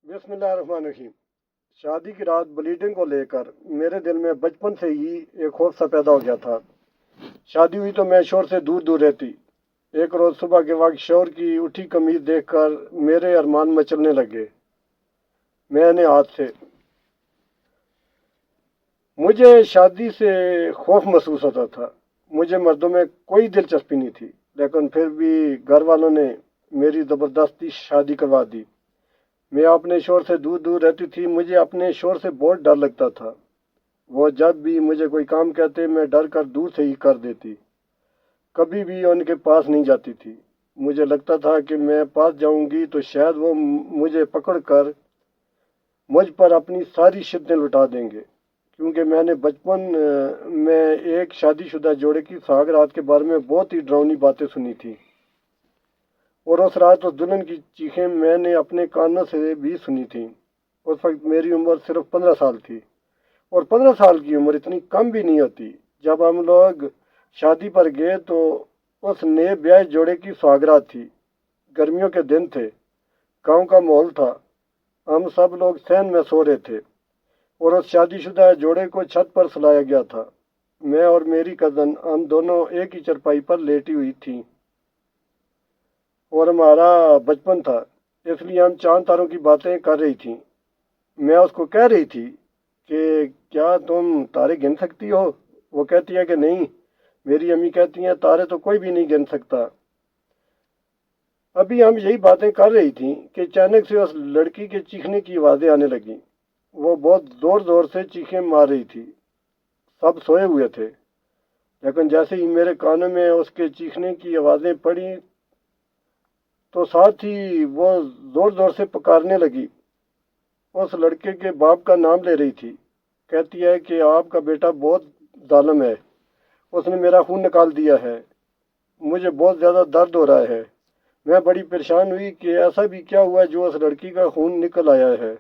بسم اللہ الرحمن الرحیم۔ شادی کی رات بلیڈنگ کو لے کر میرے دل میں بچپن سے ہی ایک خوف سا پیدا ہو گیا تھا۔ شادی ہوئی تو میں شوہر سے دور دور رہتی۔ ایک روز صبح کے وقت شوہر کی اٹھی قمیض دیکھ کر میرے ارمان مچلنے لگے۔ میں نے ہاتھ سے مجھے شادی سے خوف محسوس ہوتا تھا۔ مجھے مردوں میں کوئی دلچسپی نہیں تھی، لیکن پھر بھی گھر والوں نے میری زبردستی شادی کروا دی۔ میں اپنے شوہر سے دور دور رہتی تھی۔ مجھے اپنے شوہر سے بہت ڈر لگتا تھا۔ وہ جب بھی مجھے کوئی کام کہتے میں ڈر کر دور سے ہی کر دیتی، کبھی بھی ان کے پاس نہیں جاتی تھی۔ مجھے لگتا تھا کہ میں پاس جاؤں گی تو شاید وہ مجھے پکڑ کر مجھ پر اپنی ساری شدتیں لٹا دیں گے، کیونکہ میں نے بچپن میں ایک شادی شدہ جوڑے کی ساگ رات کے بارے میں بہت ہی ڈراؤنی باتیں سنی تھی، اور اس رات اس دلہن کی چیخیں میں نے اپنے کانوں سے بھی سنی تھیں۔ اس وقت میری عمر صرف 15 سال تھی، اور 15 سال کی عمر اتنی کم بھی نہیں ہوتی۔ جب ہم لوگ شادی پر گئے تو اس نئے بیاہ جوڑے کی سوگرات تھی۔ گرمیوں کے دن تھے، گاؤں کا ماحول تھا، ہم سب لوگ صحن میں سو رہے تھے، اور اس شادی شدہ جوڑے کو چھت پر سلایا گیا تھا۔ میں اور میری کزن ہم دونوں ایک ہی چرپائی پر لیٹی ہوئی تھیں، اور ہمارا بچپن تھا، اس لیے ہم چاند تاروں کی باتیں کر رہی تھیں۔ میں اس کو کہہ رہی تھی کہ کیا تم تارے گن سکتی ہو؟ وہ کہتی ہے کہ نہیں۔ میری امی کہتی ہیں تارے تو کوئی بھی نہیں گن سکتا۔ ابھی ہم یہی باتیں کر رہی تھیں کہ اچانک سے اس لڑکی کے چیخنے کی آوازیں آنے لگیں۔ وہ بہت زور زور سے چیخیں مار رہی تھی۔ سب سوئے ہوئے تھے، لیکن جیسے ہی میرے کانوں میں اس کے چیخنے کی آوازیں پڑیں تو ساتھ ہی وہ زور زور سے پکارنے لگی۔ اس لڑکے کے باپ کا نام لے رہی تھی۔ کہتی ہے کہ آپ کا بیٹا بہت ظالم ہے، اس نے میرا خون نکال دیا ہے، مجھے بہت زیادہ درد ہو رہا ہے۔ میں بڑی پریشان ہوئی کہ ایسا بھی کیا ہوا جو اس لڑکی کا خون نکل آیا ہے،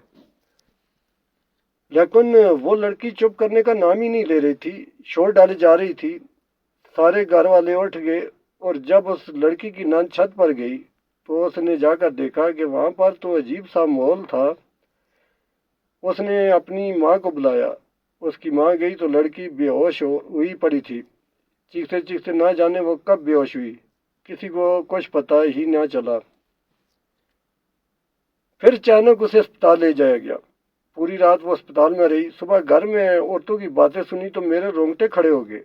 لیکن وہ لڑکی چپ کرنے کا نام ہی نہیں لے رہی تھی، شور ڈالی جا رہی تھی۔ سارے گھر والے اٹھ گئے، اور جب اس لڑکی کی ناند چھت پر گئی تو اس نے جا کر دیکھا کہ وہاں پر تو عجیب سا ماحول تھا۔ اس نے اپنی ماں کو بلایا۔ اس کی ماں گئی تو لڑکی بے ہوش ہوئی پڑی تھی۔ چیختے چیختے نہ جانے وہ کب بے ہوش ہوئی، کسی کو کچھ پتہ ہی نہ چلا۔ پھر اچانک اسے اسپتال لے جایا گیا۔ پوری رات وہ اسپتال میں رہی۔ صبح گھر میں عورتوں کی باتیں سنی تو میرے رونگٹے کھڑے ہو گئے،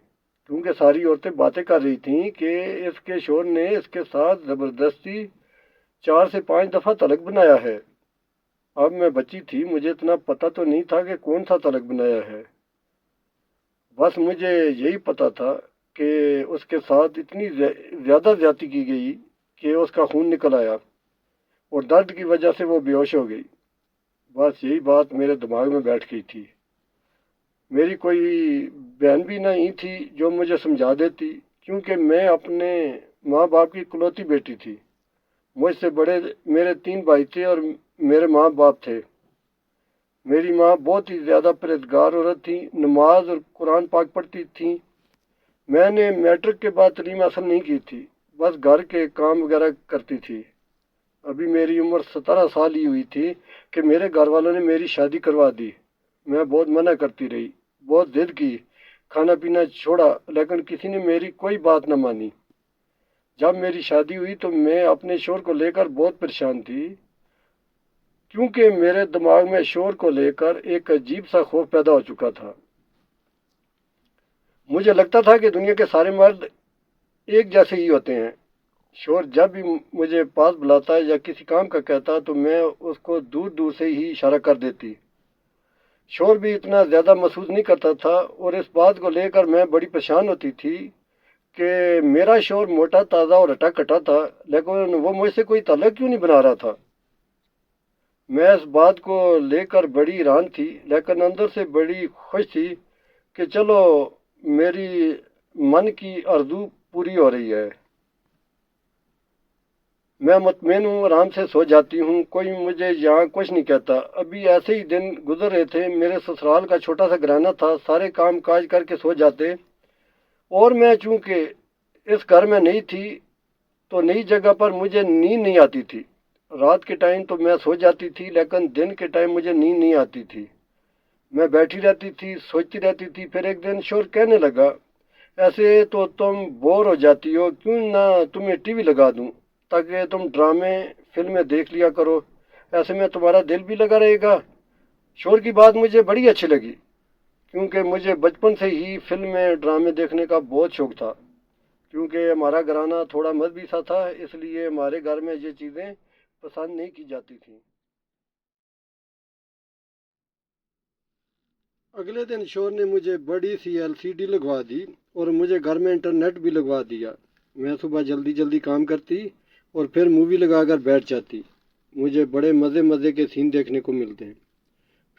کیونکہ ساری عورتیں باتیں کر رہی تھیں کہ اس کے شوہر نے اس کے ساتھ زبردستی 4 سے 5 دفعہ طلاق بنایا ہے۔ اب میں بچی تھی، مجھے اتنا پتہ تو نہیں تھا کہ کون سا طلاق بنایا ہے، بس مجھے یہی پتہ تھا کہ اس کے ساتھ اتنی زیادہ زیادتی کی گئی کہ اس کا خون نکل آیا، اور درد کی وجہ سے وہ بے ہوش ہو گئی۔ بس یہی بات میرے دماغ میں بیٹھ گئی تھی۔ میری کوئی بہن بھی نہیں تھی جو مجھے سمجھا دیتی، کیونکہ میں اپنے ماں باپ کی اکلوتی بیٹی تھی۔ مجھ سے بڑے میرے 3 بھائی تھے اور میرے ماں باپ تھے۔ میری ماں بہت ہی زیادہ پرہیزگار عورت تھی، نماز اور قرآن پاک پڑھتی تھیں۔ میں نے میٹرک کے بعد تعلیم حاصل نہیں کی تھی، بس گھر کے کام وغیرہ کرتی تھی۔ ابھی میری عمر 17 سال ہی ہوئی تھی کہ میرے گھر والوں نے میری شادی کروا دی۔ میں بہت منع کرتی رہی، بہت ضد کی، کھانا پینا چھوڑا، لیکن کسی نے میری کوئی بات نہ مانی۔ جب میری شادی ہوئی تو میں اپنے شوہر کو لے کر بہت پریشان تھی، کیونکہ میرے دماغ میں شوہر کو لے کر ایک عجیب سا خوف پیدا ہو چکا تھا۔ مجھے لگتا تھا کہ دنیا کے سارے مرد ایک جیسے ہی ہوتے ہیں۔ شوہر جب بھی مجھے پاس بلاتا یا کسی کام کا کہتا تو میں اس کو دور دور سے ہی اشارہ کر دیتی۔ شوہر بھی اتنا زیادہ محسوس نہیں کرتا تھا، اور اس بات کو لے کر میں بڑی پریشان ہوتی تھی کہ میرا شوہر موٹا تازہ اور ہٹا کٹا تھا، لیکن وہ مجھ سے کوئی تعلق کیوں نہیں بنا رہا تھا۔ میں اس بات کو لے کر بڑی حیران تھی، لیکن اندر سے بڑی خوش تھی کہ چلو میری من کی آرزو پوری ہو رہی ہے۔ میں مطمئن ہوں، آرام سے سو جاتی ہوں، کوئی مجھے یہاں کچھ نہیں کہتا۔ ابھی ایسے ہی دن گزر رہے تھے۔ میرے سسرال کا چھوٹا سا گھرانہ تھا، سارے کام کاج کر کے سو جاتے، اور میں چونکہ اس گھر میں نہیں تھی تو نئی جگہ پر مجھے نیند نہیں آتی تھی۔ رات کے ٹائم تو میں سو جاتی تھی، لیکن دن کے ٹائم مجھے نیند نہیں آتی تھی، میں بیٹھی رہتی تھی، سوچتی رہتی تھی۔ پھر ایک دن شور کہنے لگا، ایسے تو تم بور ہو جاتی ہو، کیوں نہ تمہیں ٹی وی لگا دوں تاکہ تم ڈرامے فلمیں دیکھ لیا کرو، ایسے میں تمہارا دل بھی لگا رہے گا۔ شور کی بات مجھے بڑی اچھی لگی، کیونکہ مجھے بچپن سے ہی فلمیں ڈرامے دیکھنے کا بہت شوق تھا، کیونکہ ہمارا گھرانہ تھوڑا مذہبی سا تھا، اس لیے ہمارے گھر میں یہ چیزیں پسند نہیں کی جاتی تھیں۔ اگلے دن شور نے مجھے بڑی سی LCD لگوا دی اور مجھے گھر میں انٹرنیٹ بھی لگوا دیا۔ میں صبح جلدی جلدی کام کرتی اور پھر مووی لگا کر بیٹھ جاتی۔ مجھے بڑے مزے کے سین دیکھنے کو ملتے ہیں۔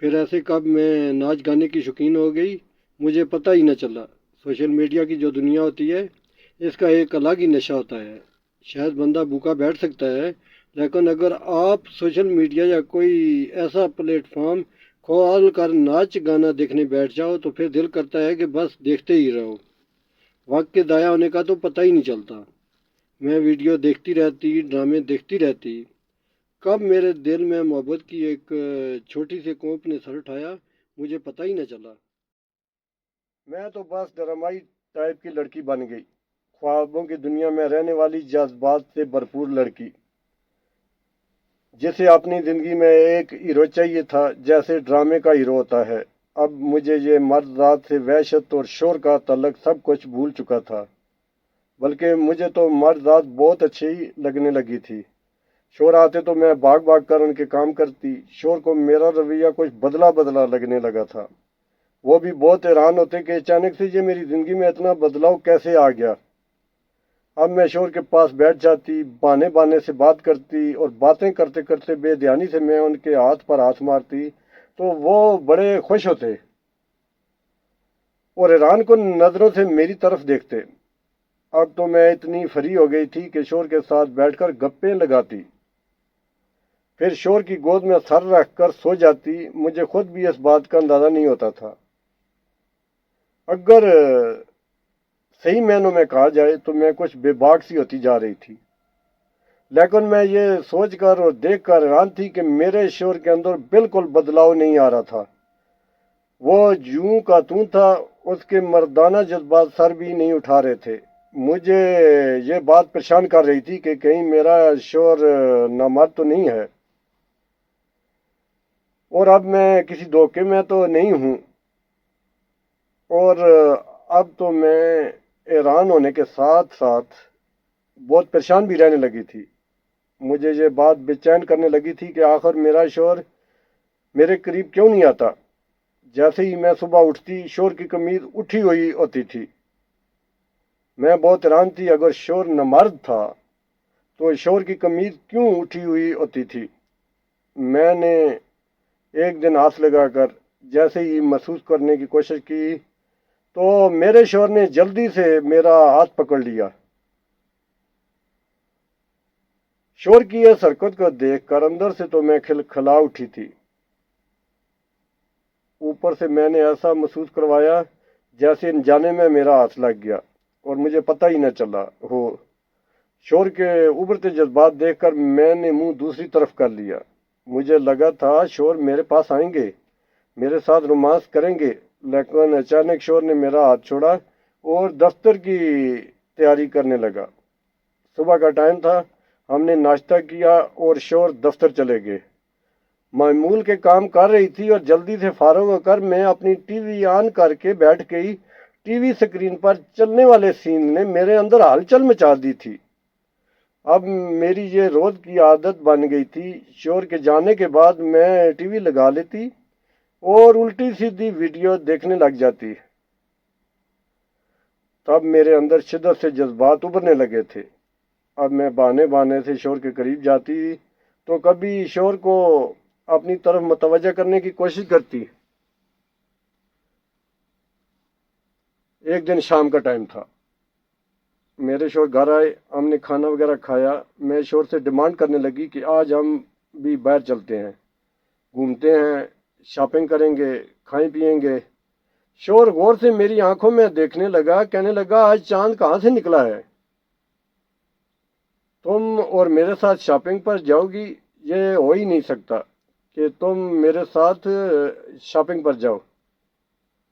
پھر ایسے کب میں ناچ گانے کی شوقین ہو گئی، مجھے پتہ ہی نہ چلا۔ سوشل میڈیا کی جو دنیا ہوتی ہے، اس کا ایک الگ ہی نشہ ہوتا ہے۔ شاید بندہ بھوکا بیٹھ سکتا ہے، لیکن اگر آپ سوشل میڈیا یا کوئی ایسا پلیٹ فارم کھول کر ناچ گانا دیکھنے بیٹھ جاؤ تو پھر دل کرتا ہے کہ بس دیکھتے ہی رہو۔ وقت کے ضائع ہونے کا تو پتہ ہی نہیں چلتا۔ میں ویڈیو دیکھتی رہتی، ڈرامے دیکھتی رہتی۔ کب میرے دل میں محبت کی ایک چھوٹی سی کوپ نے سر اٹھایا، مجھے پتہ ہی نہ چلا۔ میں تو بس ڈرامائی ٹائپ کی لڑکی بن گئی، خوابوں کی دنیا میں رہنے والی جذبات سے بھرپور لڑکی، جسے اپنی زندگی میں ایک ہیرو چاہیے تھا، جیسے ڈرامے کا ہیرو ہوتا ہے۔ اب مجھے یہ مرد ذات سے وحشت اور شور کا تعلق سب کچھ بھول چکا تھا، بلکہ مجھے تو مرد ذات بہت اچھی لگنے لگی تھی۔ شور آتے تو میں بھاگ بھاگ کر ان کے کام کرتی۔ شور کو میرا رویہ کچھ بدلا بدلا لگنے لگا تھا۔ وہ بھی بہت حیران ہوتے کہ اچانک سے یہ میری زندگی میں اتنا بدلاؤ کیسے آ گیا۔ اب میں شور کے پاس بیٹھ جاتی، بہانے بہانے سے بات کرتی، اور باتیں کرتے کرتے بے دھیانی سے میں ان کے ہاتھ پر ہاتھ مارتی تو وہ بڑے خوش ہوتے اور حیران کن نظروں سے میری طرف دیکھتے۔ اب تو میں اتنی فری ہو گئی تھی کہ شور کے ساتھ بیٹھ کر گپیں لگاتی، پھر شور کی گود میں سر رکھ کر سو جاتی۔ مجھے خود بھی اس بات کا اندازہ نہیں ہوتا تھا۔ اگر صحیح معنوں میں کہا جائے تو میں کچھ بے باک سی ہوتی جا رہی تھی، لیکن میں یہ سوچ کر اور دیکھ کر حیران تھی کہ میرے شور کے اندر بالکل بدلاؤ نہیں آ رہا تھا۔ وہ یوں کا توں تھا، اس کے مردانہ جذبات سر بھی نہیں اٹھا رہے تھے۔ مجھے یہ بات پریشان کر رہی تھی کہ کہیں میرا شور نامرد تو نہیں ہے، اور اب میں کسی دھوکے میں تو نہیں ہوں۔ اور اب تو میں حیران ہونے کے ساتھ ساتھ بہت پریشان بھی رہنے لگی تھی۔ مجھے یہ بات بے چین کرنے لگی تھی کہ آخر میرا شور میرے قریب کیوں نہیں آتا۔ جیسے ہی میں صبح اٹھتی، شور کی قمیض اٹھی ہوئی ہوتی تھی۔ میں بہت حیران تھی، اگر شور نامرد تھا تو شور کی قمیض کیوں اٹھی ہوئی ہوتی تھی۔ میں نے ایک دن ہاتھ لگا کر جیسے ہی محسوس کرنے کی کوشش کی تو میرے شور نے جلدی سے میرا ہاتھ پکڑ لیا۔ شور کی اس حرکت کو دیکھ کر اندر سے تو میں کھلکھلا اٹھی تھی، اوپر سے میں نے ایسا محسوس کروایا جیسے انجانے میں میرا ہاتھ لگ گیا اور مجھے پتہ ہی نہ چلا ہو۔ شور کے ابھرتے جذبات دیکھ کر میں نے منہ دوسری طرف کر لیا۔ مجھے لگا تھا شور میرے پاس آئیں گے، میرے ساتھ رومانس کریں گے، لیکن اچانک شور نے میرا ہاتھ چھوڑا اور دفتر کی تیاری کرنے لگا۔ صبح کا ٹائم تھا، ہم نے ناشتہ کیا اور شور دفتر چلے گئے۔ معمول کے کام کر رہی تھی اور جلدی سے فارغ ہو کر میں اپنی ٹی وی آن کر کے بیٹھ گئی۔ ٹی وی سکرین پر چلنے والے سین نے میرے اندر ہلچل مچا دی تھی۔ اب میری یہ روز کی عادت بن گئی تھی، شور کے جانے کے بعد میں ٹی وی لگا لیتی اور الٹی سیدھی ویڈیو دیکھنے لگ جاتی۔ تب میرے اندر شدت سے جذبات ابھرنے لگے تھے۔ اب میں بہانے بہانے سے شور کے قریب جاتی تو کبھی شور کو اپنی طرف متوجہ کرنے کی کوشش کرتی۔ ایک دن شام کا ٹائم تھا، میرے شور گھر آئے، ہم نے کھانا وغیرہ کھایا۔ میں شور سے ڈیمانڈ کرنے لگی کہ آج ہم بھی باہر چلتے ہیں، گھومتے ہیں، شاپنگ کریں گے، کھائیں پیئیں گے۔ شور غور سے میری آنکھوں میں دیکھنے لگا، کہنے لگا آج چاند کہاں سے نکلا ہے؟ تم اور میرے ساتھ شاپنگ پر جاؤ گی؟ یہ ہو ہی نہیں سکتا کہ تم میرے ساتھ شاپنگ پر جاؤ۔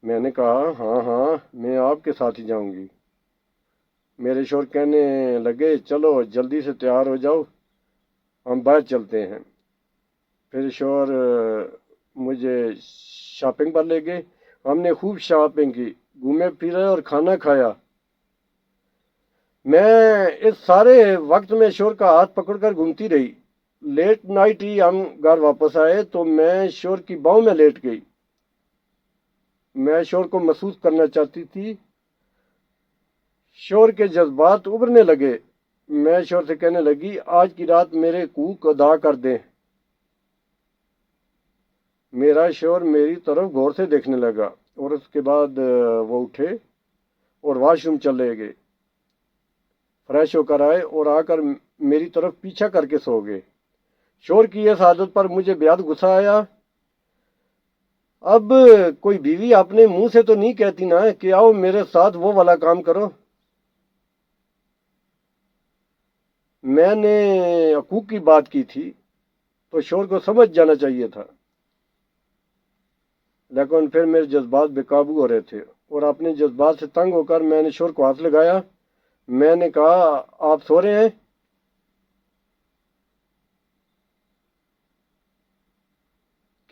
میں نے کہا ہاں ہاں میں آپ کے ساتھ ہی جاؤں گی۔ میرے شوہر کہنے لگے چلو جلدی سے تیار ہو جاؤ، ہم باہر چلتے ہیں۔ پھر شوہر مجھے شاپنگ پر لے گئے، ہم نے خوب شاپنگ کی، گھومے پھرے اور کھانا کھایا۔ میں اس سارے وقت میں شوہر کا ہاتھ پکڑ کر گھومتی رہی۔ لیٹ نائٹ ہی ہم گھر واپس آئے تو میں شوہر کی باہوں میں لیٹ گئی۔ میں شوہر کو محسوس کرنا چاہتی تھی۔ شوہر کے جذبات ابھرنے لگے۔ میں شوہر سے کہنے لگی آج کی رات میرے حقوق ادا کر دیں۔ میرا شوہر میری طرف غور سے دیکھنے لگا اور اس کے بعد وہ اٹھے اور واش روم چلے گئے، فریش ہو کر آئے اور آ کر میری طرف پیچھا کر کے سو گئے۔ شوہر کی اس عادت پر مجھے بے حد غصہ آیا۔ اب کوئی بیوی اپنے منہ سے تو نہیں کہتی نا کہ آؤ میرے ساتھ وہ والا کام کرو۔ میں نے حقوق کی بات کی تھی تو شوہر کو سمجھ جانا چاہیے تھا، لیکن پھر میرے جذبات بے قابو ہو رہے تھے اور اپنے جذبات سے تنگ ہو کر میں نے شوہر کو ہاتھ لگایا۔ میں نے کہا آپ سو رہے ہیں؟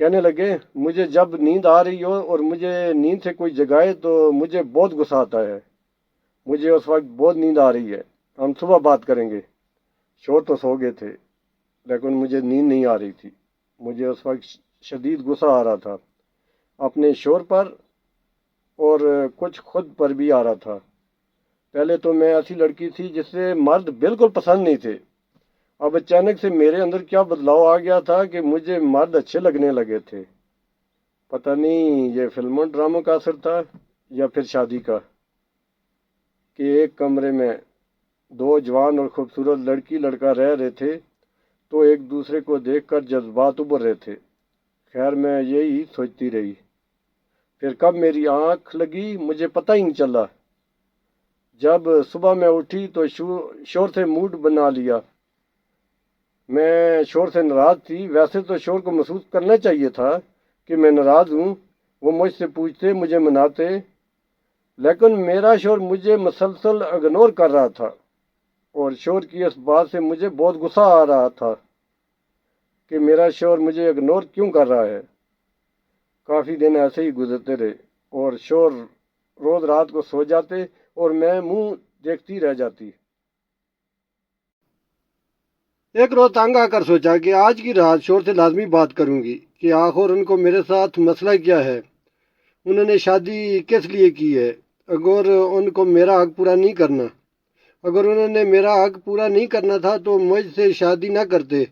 کہنے لگے مجھے جب نیند آ رہی ہو اور مجھے نیند سے کوئی جگائے تو مجھے بہت غصہ آتا ہے، مجھے اس وقت بہت نیند آ رہی ہے، ہم صبح بات کریں گے۔ شوہر تو سو گئے تھے لیکن مجھے نیند نہیں آ رہی تھی۔ مجھے اس وقت شدید غصہ آ رہا تھا، اپنے شوہر پر اور کچھ خود پر بھی آ رہا تھا۔ پہلے تو میں ایسی لڑکی تھی جسے مرد بالکل پسند نہیں تھے، اب اچانک سے میرے اندر کیا بدلاؤ آ گیا تھا کہ مجھے مرد اچھے لگنے لگے تھے۔ پتہ نہیں یہ فلموں ڈراموں کا اثر تھا یا پھر شادی کا، کہ ایک کمرے میں دو جوان اور خوبصورت لڑکی لڑکا رہ رہے تھے تو ایک دوسرے کو دیکھ کر جذبات ابھر رہے تھے۔ خیر میں یہی سوچتی رہی۔ پھر کب میری آنکھ لگی مجھے پتہ ہی نہیں چلا۔ جب صبح میں اٹھی تو شوہر سے موڈ بنا لیا۔ میں شوہر سے ناراض تھی۔ ویسے تو شوہر کو محسوس کرنا چاہیے تھا کہ میں ناراض ہوں، وہ مجھ سے پوچھتے، مجھے مناتے، لیکن میرا شوہر مجھے مسلسل اگنور کر رہا تھا اور شوہر کی اس بات سے مجھے بہت غصہ آ رہا تھا کہ میرا شوہر مجھے اگنور کیوں کر رہا ہے۔ کافی دن ایسے ہی گزرتے رہے اور شوہر روز رات کو سو جاتے اور میں منہ دیکھتی رہ جاتی۔ ایک روز تنگ آ کر سوچا کہ آج کی رات شوہر سے لازمی بات کروں گی کہ آخر ان کو میرے ساتھ مسئلہ کیا ہے، انہوں نے شادی کس لیے کی ہے۔ اگر ان کو میرا حق پورا نہیں کرنا، اگر انہوں نے میرا حق پورا نہیں کرنا تھا تو مجھ سے شادی نہ کرتے۔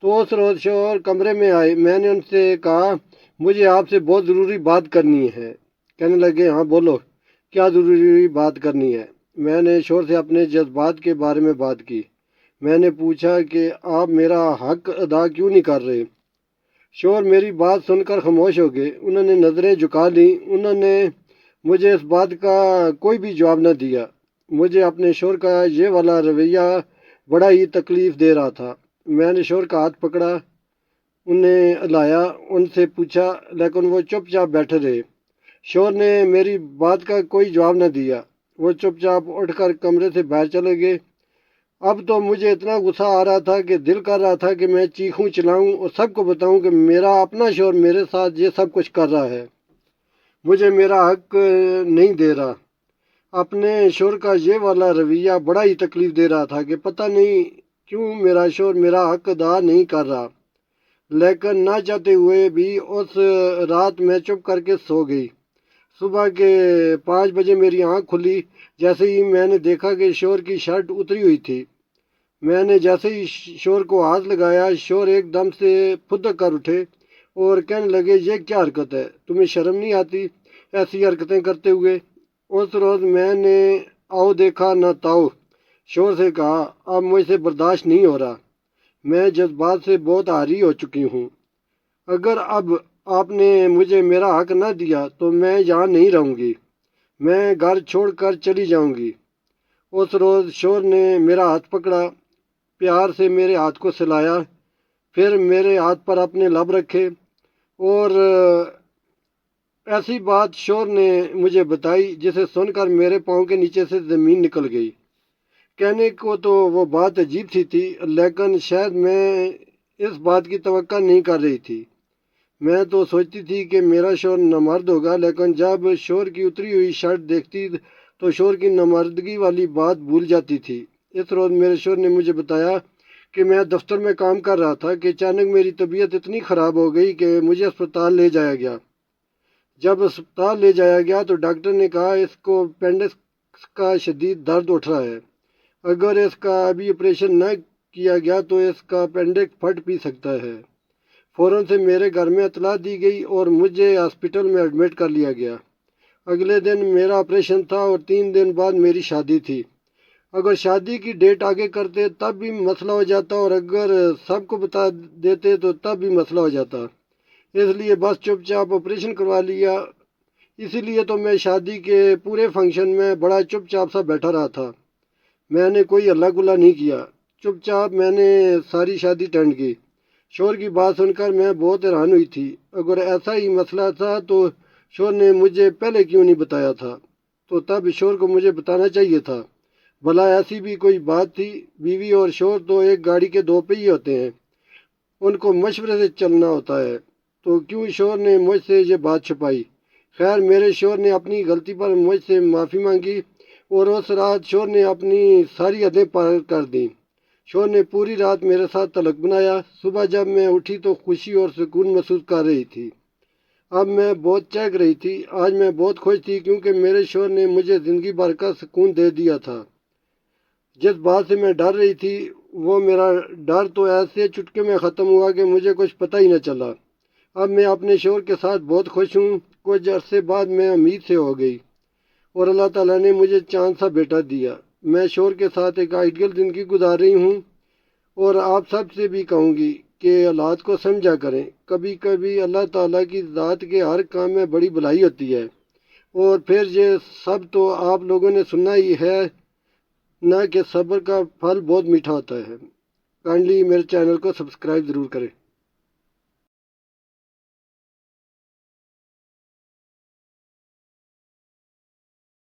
تو اس روز شوہر کمرے میں آئے، میں نے ان سے کہا مجھے آپ سے بہت ضروری بات کرنی ہے۔ کہنے لگے ہاں بولو، کیا ضروری بات کرنی ہے؟ میں نے شوہر سے اپنے جذبات کے بارے میں بات کی۔ میں نے پوچھا کہ آپ میرا حق ادا کیوں نہیں کر رہے؟ شوہر میری بات سن کر خاموش ہو گئے، انہوں نے نظریں جھکا لیں، انہوں نے مجھے اس بات کا کوئی بھی جواب نہ دیا۔ مجھے اپنے شوہر کا یہ والا رویہ بڑا ہی تکلیف دے رہا تھا۔ میں نے شوہر کا ہاتھ پکڑا، انہیں ہلایا، ان سے پوچھا، لیکن وہ چپ چاپ بیٹھے رہے۔ شوہر نے میری بات کا کوئی جواب نہ دیا، وہ چپ چاپ اٹھ کر کمرے سے باہر چلے گئے۔ اب تو مجھے اتنا غصہ آ رہا تھا کہ دل کر رہا تھا کہ میں چیخوں چلاؤں اور سب کو بتاؤں کہ میرا اپنا شوہر میرے ساتھ یہ سب کچھ کر رہا ہے، مجھے میرا حق نہیں دے رہا۔ اپنے شوہر کا یہ والا رویہ بڑا ہی تکلیف دے رہا تھا کہ پتہ نہیں کیوں میرا شوہر میرا حق ادا نہیں کر رہا، لیکن نہ چاہتے ہوئے بھی اس رات میں چپ کر کے سو گئی۔ صبح کے 5 بجے میری آنکھ کھلی، جیسے ہی میں نے دیکھا کہ شوہر کی شرٹ اتری ہوئی تھی۔ میں نے جیسے ہی شوہر کو ہاتھ لگایا، شوہر ایک دم سے پھدک کر اٹھے اور کہنے لگے یہ کیا حرکت ہے، تمہیں شرم نہیں آتی ایسی حرکتیں کرتے ہوئے؟ اس روز میں نے آؤ دیکھا نہ تاؤ شوہر سے کہا اب مجھ سے برداشت نہیں ہو رہا، میں جذبات سے بہت عاری ہو چکی ہوں، اگر اب آپ نے مجھے میرا حق نہ دیا تو میں یہاں نہیں رہوں گی، میں گھر چھوڑ کر چلی جاؤں گی۔ اس روز شوہر نے میرا ہاتھ پکڑا، پیار سے میرے ہاتھ کو سلایا، پھر میرے ہاتھ پر اپنے لب رکھے اور ایسی بات شور نے مجھے بتائی جسے سن کر میرے پاؤں کے نیچے سے زمین نکل گئی۔ کہنے کو تو وہ بات عجیب سی تھی، لیکن شاید میں اس بات کی توقع نہیں کر رہی تھی۔ میں تو سوچتی تھی کہ میرا شوہر نامرد ہوگا، لیکن جب شوہر کی اتری ہوئی شرٹ دیکھتی تو شوہر کی نامردگی والی بات بھول جاتی تھی۔ اس روز میرے شوہر نے مجھے بتایا کہ میں دفتر میں کام کر رہا تھا کہ اچانک میری طبیعت اتنی خراب ہو گئی کہ مجھے اسپتال لے جایا گیا۔ جب اسپتال لے جایا گیا تو ڈاکٹر نے کہا اس کو اپینڈکس کا شدید درد اٹھ رہا ہے، اگر اس کا ابھی آپریشن نہ کیا گیا تو اس کا اپینڈکس پھٹ بھی سکتا ہے۔ فوراً سے میرے گھر میں اطلاع دی گئی اور مجھے ہاسپٹل میں ایڈمٹ کر لیا گیا۔ اگلے دن میرا آپریشن تھا اور 3 دن بعد میری شادی تھی۔ اگر شادی کی ڈیٹ آگے کرتے تب بھی مسئلہ ہو جاتا اور اگر سب کو بتا دیتے تو تب بھی مسئلہ ہو جاتا، اس لیے بس چپ چاپ آپریشن کروا لیا۔ اسی لیے تو میں شادی کے پورے فنکشن میں بڑا چپ چاپ سا بیٹھا رہا تھا، میں نے کوئی ہلا گلا نہیں کیا، چپ چاپ میں نے ساری شادی اٹینڈ کی۔ شوہر کی بات سن کر میں بہت حیران ہوئی تھی، اگر ایسا ہی مسئلہ تھا تو شوہر نے مجھے پہلے کیوں نہیں بتایا تھا؟ تو تب شوہر کو مجھے بتانا چاہیے تھا، بھلا ایسی بھی کوئی بات تھی؟ بیوی اور شوہر تو ایک گاڑی کے 2 پہیے ہوتے ہیں، ان کو مشورے سے چلنا ہوتا ہے، تو کیوں شوہر نے مجھ سے یہ بات چھپائی؟ خیر میرے شوہر نے اپنی غلطی پر مجھ سے معافی مانگی اور اس رات شوہر نے اپنی ساری حدیں پار کر دیں۔ شوہر نے پوری رات میرے ساتھ تلق بنایا۔ صبح جب میں اٹھی تو خوشی اور سکون محسوس کر رہی تھی۔ اب میں بہت چہک رہی تھی۔ آج میں بہت خوش تھی کیونکہ میرے شوہر نے مجھے زندگی بھر کا سکون دے دیا تھا۔ جس بات سے میں ڈر رہی تھی وہ میرا ڈر تو ایسے چٹکے میں ختم ہوا کہ مجھے کچھ پتہ ہی نہ چلا۔ اب میں اپنے شوہر کے ساتھ بہت خوش ہوں۔ کچھ عرصے بعد میں امید سے ہو گئی اور اللہ تعالیٰ نے مجھے چاند سا بیٹا دیا۔ میں شوہر کے ساتھ ایک آئیڈیل زندگی گزار رہی ہوں اور آپ سب سے بھی کہوں گی کہ حالات کو سمجھا کریں۔ کبھی کبھی اللہ تعالیٰ کی ذات کے ہر کام میں بڑی بھلائی ہوتی ہے، اور پھر یہ سب تو آپ لوگوں نے سننا ہی ہے نہ کہ صبر کا پھل بہت میٹھا ہوتا ہے۔ کائنڈلی میرے چینل کو سبسکرائب ضرور کریں۔